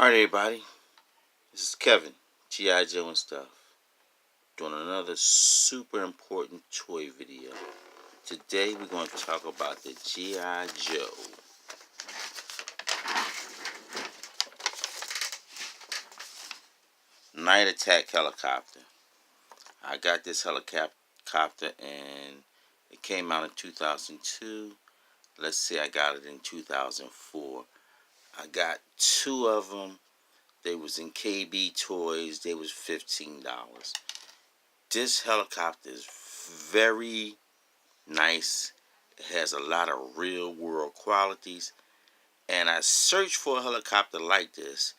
Alright everybody, this is Kevin, Gijoe and stuff, doing another super important toy video. Today we're going to talk about the Gijoe Night Attack Helicopter. I got this helicopter and it came out in 2002. Let's say I got it in 2004. I got two of them. They was in KB Toys. They was $15. This helicopter is very nice. It has a lot of real world qualities. And I searched for a helicopter like this.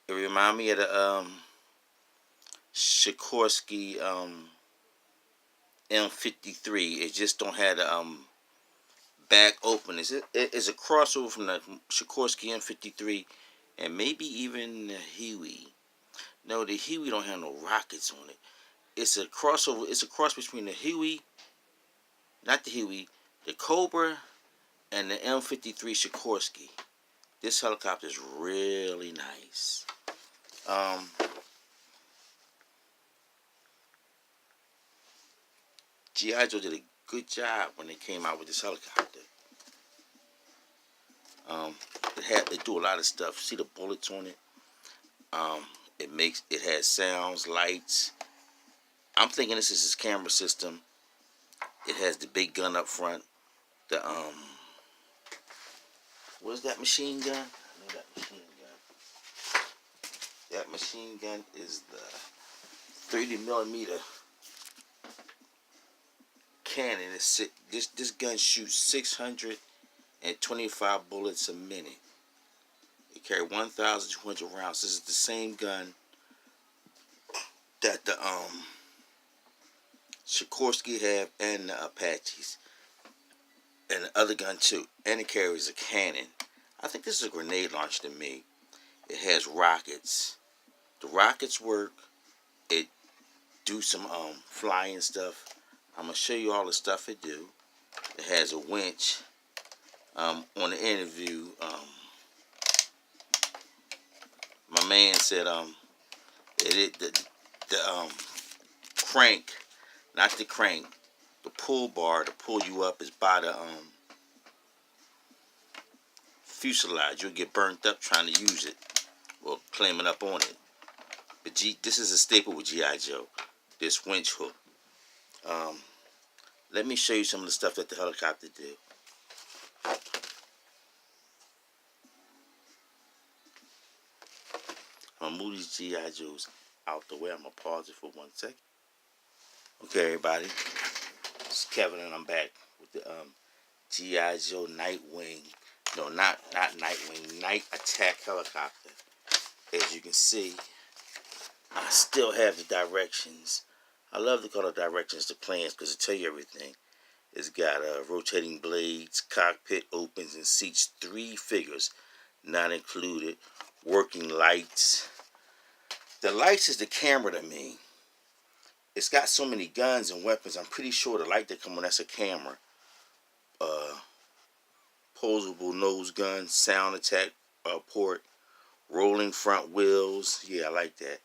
It reminded me of the Sikorsky M53. It just don't have the back openings. It's a crossover from the Sikorsky M53 and maybe even the Huey. No, the Huey don't have no rockets on it. It's a crossover. It's a cross between the Huey, not the Huey, the Cobra, and the M53 Sikorsky. This helicopter is really nice. Gijoe did a good job when they came out with this helicopter. They do a lot of stuff. See the bullets on it. It has sounds, lights. I'm thinking this is his camera system. It has the big gun up front. The what is that machine gun? I know that machine gun. That machine gun is the 30mm cannon. This gun shoots 625 bullets a minute. It carries 1,200 rounds. This is the same gun that the Sikorsky have and the Apaches, and the other gun too. And it carries a cannon. I think this is a grenade launcher to me. It has rockets. The rockets work. It do some flying stuff. I'm gonna show you all the stuff it do. It has a winch. On the interview, my man said the crank, not the crank, the pull bar to pull you up is by the fuselage. You'll get burnt up trying to use it or climbing up on it. But this is a staple with Gijoe, this winch hook. Let me show you some of the stuff that the helicopter did. I'm gonna move these Gijoes out the way. I'm gonna pause it for 1 second. Okay, everybody, it's Kevin, and I'm back with the Gijoe Nightwing. No, not Nightwing. Night Attack Helicopter. As you can see, I still have the directions. I love to call the directions to plans because it tell you everything. It's got rotating blades, cockpit opens and seats 3 figures, not included. Working lights. The lights is the camera to me. It's got so many guns and weapons. I'm pretty sure the light that come on, that's a camera. Posable nose gun, sound attack port, rolling front wheels. Yeah, I like that.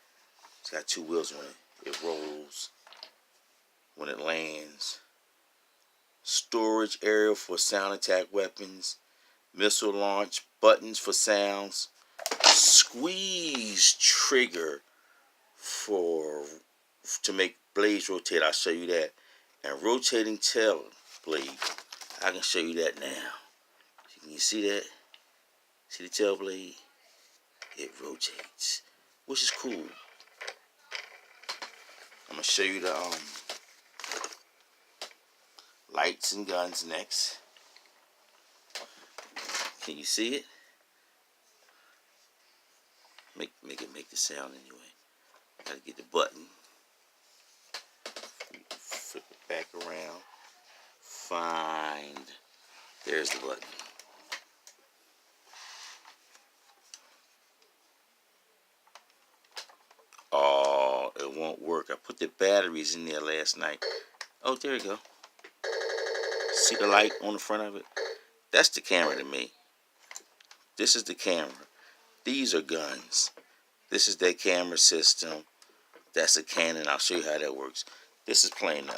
It's got 2 wheels on it. It rolls when it lands. Storage area for sound attack weapons. Missile launch, buttons for sounds. Squeeze trigger to make blades rotate. I'll show you that. And rotating tail blade. I can show you that now. Can you see that? See the tail blade? It rotates, which is cool. I'm gonna show you the lights and guns next. Can you see it? Make the sound anyway. Gotta get the button. Flip it back around. Find. There's the button. Oh, it won't work. I put the batteries in there last night. Oh, there you go. See the light on the front of it? That's the camera to me. This is the camera. These are guns. This is their camera system. That's a cannon. I'll show you how that works. This is playing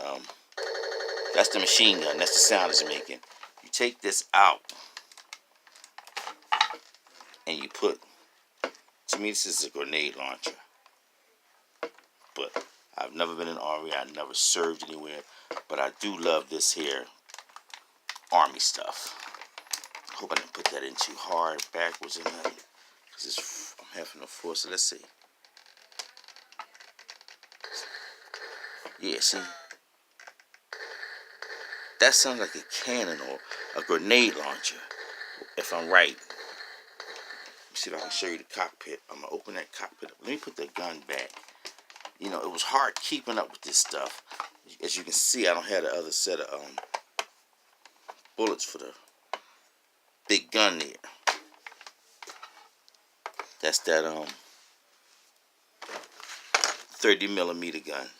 that's the machine gun. That's the sound it's making. You take this out and you put, to me this is a grenade launcher. But I've never been in the Army. I've never served anywhere. But I do love this here Army stuff. I hope I didn't put that in too hard backwards and nothing. Because I'm having to force it. Let's see. Yeah, see? That sounds like a cannon or a grenade launcher, if I'm right. Let me see if I can show you the cockpit. I'm going to open that cockpit up. Let me put the gun back. You know, it was hard keeping up with this stuff. As you can see, I don't have the other set of bullets for the big gun there. That's that 30mm gun,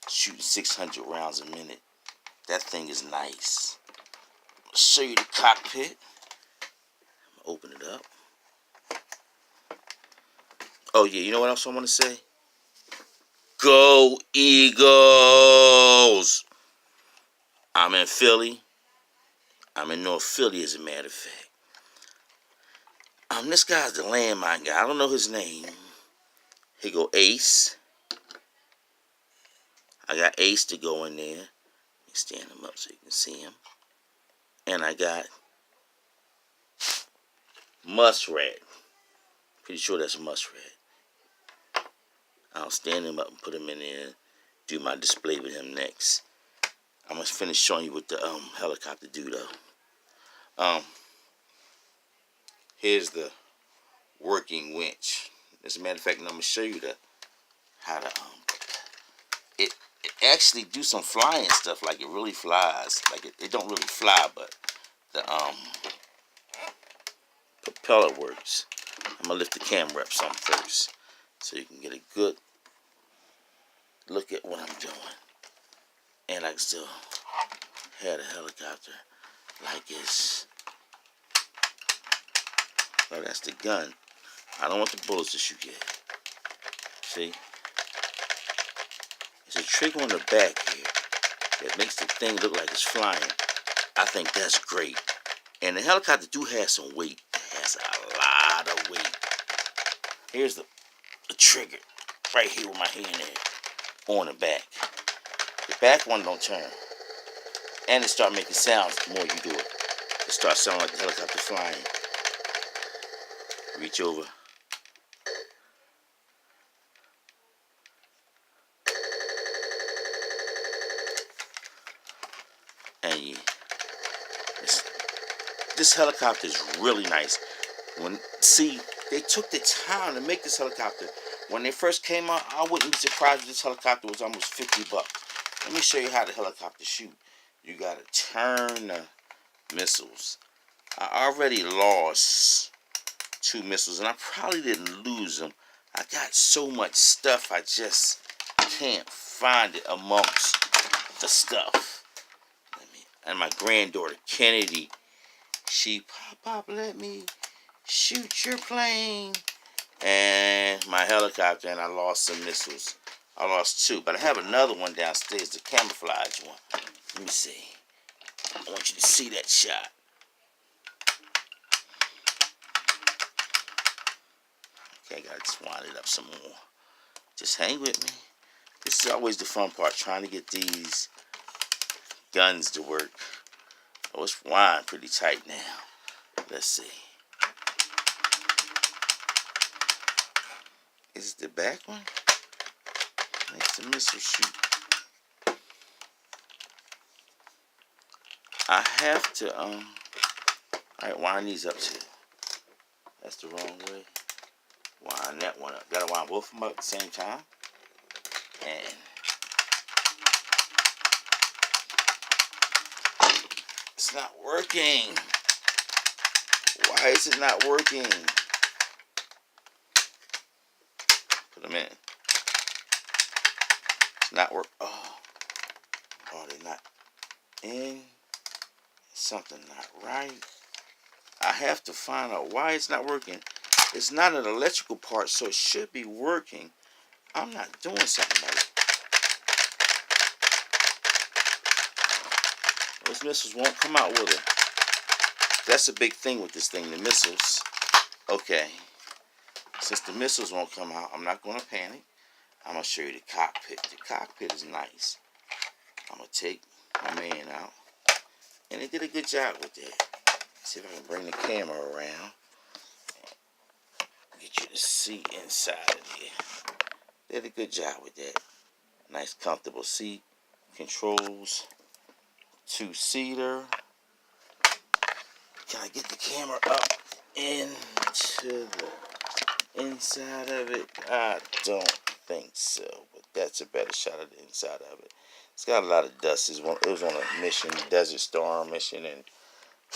shooting 600 rounds a minute. That thing is nice. I'll show you the cockpit. Open it up. Oh yeah, you know what else I want to say? Go Eagles! I'm in Philly. I'm in North Philly, as a matter of fact. This guy's the landmine guy. I don't know his name. Here go Ace. I got Ace to go in there. Let me stand him up so you can see him. And I got Muskrat. Pretty sure that's Muskrat. I'll stand him up and put him in there and do my display with him next. I'm going to finish showing you what the helicopter do though. Here's the working winch. As a matter of fact, I'm going to show you how to it actually do some flying stuff. Like it really flies. Like it don't really fly, but the propeller works. I'm gonna lift the camera up some first so you can get a good look at what I'm doing. And I can still have the helicopter like it's. Oh, that's the gun. I don't want the bullets to shoot yet. See? There's a trigger on the back here that makes the thing look like it's flying. I think that's great. And the helicopter do have some weight. It has a lot of weight. Here's the trigger right here with my hand there on the back. The back one don't turn. And it start making sounds the more you do it. It starts sounding like the helicopter flying. Reach over. And this helicopter is really nice. See, they took the time to make this helicopter. When they first came out, I wouldn't be surprised if this helicopter was almost $50. Let me show you how the helicopter shoot. You gotta turn the missiles. I already lost 2 missiles, and I probably didn't lose them. I got so much stuff, I just can't find it amongst the stuff. And my granddaughter, Kennedy, she, Pop, let me shoot your plane. And my helicopter, and I lost some missiles. I lost 2, but I have another one downstairs, the camouflage one. Let me see. I want you to see that shot. Okay, I gotta just wind it up some more. Just hang with me. This is always the fun part, trying to get these guns to work. Oh, it's wound pretty tight now. Let's see. Is it the back one? Makes the missile shoot. I have to alright, wind these up too. That's the wrong way. Wind that one up. Gotta wind both of them up at the same time. And it's not working. Why is it not working? Put them in. It's not work. Oh, they're not in. Something not right. I have to find out why it's not working. It's not an electrical part, so it should be working. I'm not doing something right. Those missiles won't come out with it. That's a big thing with this thing, the missiles. Okay. Since the missiles won't come out, I'm not going to panic. I'm going to show you the cockpit. The cockpit is nice. I'm going to take my man out. And they did a good job with that. See if I can bring the camera around. Get you to see inside of there. They did a good job with that. Nice comfortable seat. Controls. 2-seater. Can I get the camera up into the inside of it? I don't think so, but that's a better shot of the inside of it. It's got a lot of dust. It was on a mission, Desert Storm mission, and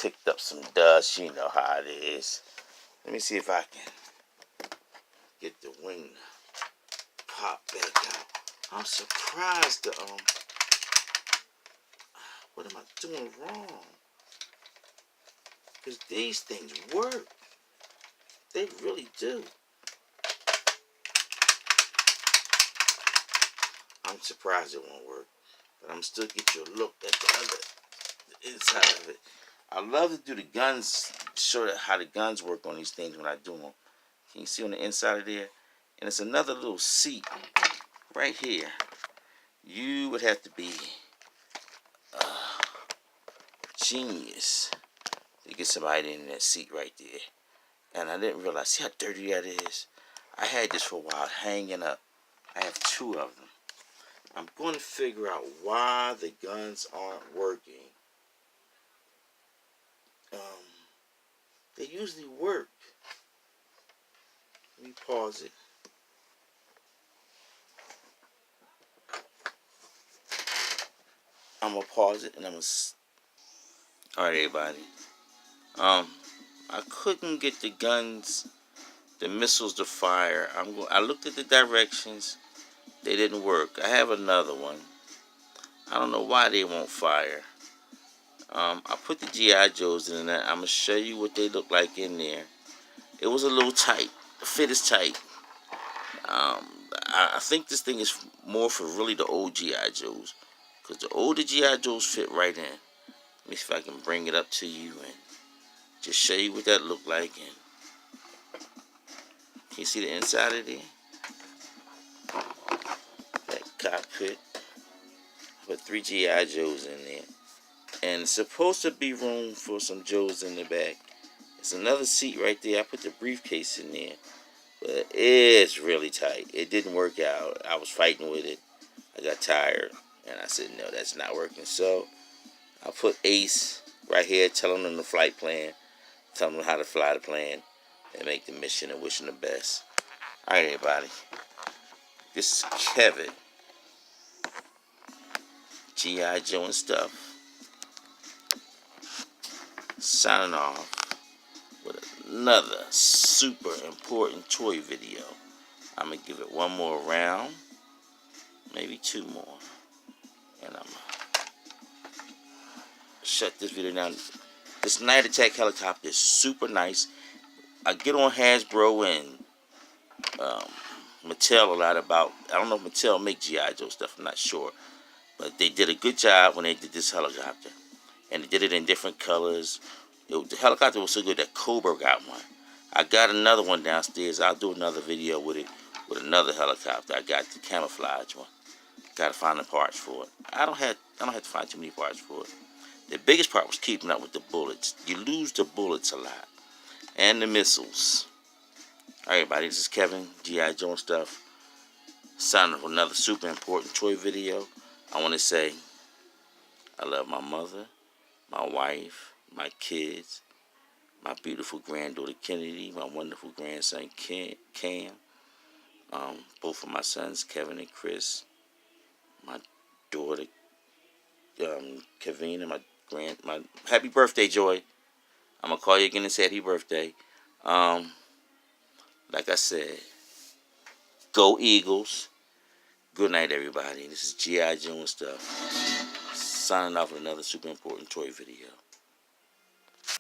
picked up some dust. You know how it is. Let me see if I can get the wing pop back out. I'm surprised the what am I doing wrong? Because these things work. They really do. I'm surprised it won't work. But I'm still get you a look at the inside of it. I love to do the guns, show how the guns work on these things when I do them. Can you see on the inside of there? And it's another little seat right here. You would have to be genius to get somebody in that seat right there. And I didn't realize, see how dirty that is? I had this for a while hanging up. I have 2 of them. I'm going to figure out why the guns aren't working. They usually work. Let me pause it. I'm going to pause it and I'm going to... Alright, everybody. I couldn't get the guns, the missiles to fire. I looked at the directions. They didn't work. I have another one. I don't know why they won't fire. I put the G.I. Joes in there. I'm going to show you what they look like in there. It was a little tight. The fit is tight. I think this thing is more for really the old G.I. Joes. Because the older G.I. Joes fit right in. Let me see if I can bring it up to you and just show you what that looked like. And can you see the inside of there? That cockpit. I put 3 G.I. Joes in there. And it's supposed to be room for some Joes in the back. There's another seat right there. I put the briefcase in there. But it's really tight. It didn't work out. I was fighting with it. I got tired. And I said, no, that's not working. So I put Ace right here, telling them the flight plan. Telling them how to fly the plane. And make the mission and wish them the best. Alright, everybody. This is Kevin. G.I. Joe and stuff. Signing off with another super important toy video. I'm going to give it 1 more round. Maybe 2 more. And I'm going to shut this video down. This night attack helicopter is super nice. I get on Hasbro and Mattel a lot about. I don't know if Mattel make G.I. Joe stuff. I'm not sure. But they did a good job when they did this helicopter. And they did it in different colors. The helicopter was so good that Cobra got one. I got another one downstairs. I'll do another video with it, with another helicopter. I got the camouflage one. Got to find the parts for it. I don't have to find too many parts for it. The biggest part was keeping up with the bullets. You lose the bullets a lot. And the missiles. Alright, everybody, this is Kevin, G.I. Joe and stuff. Signing for another super important toy video. I want to say, I love my mother, my wife, my kids, my beautiful granddaughter Kennedy, my wonderful grandson Cam, both of my sons Kevin and Chris, my daughter Kevin, and my happy birthday, Joy. I'm gonna call you again and say happy birthday. Like I said, go Eagles. Good night, everybody. This is G.I. Joe and stuff. Signing off with another super important toy video.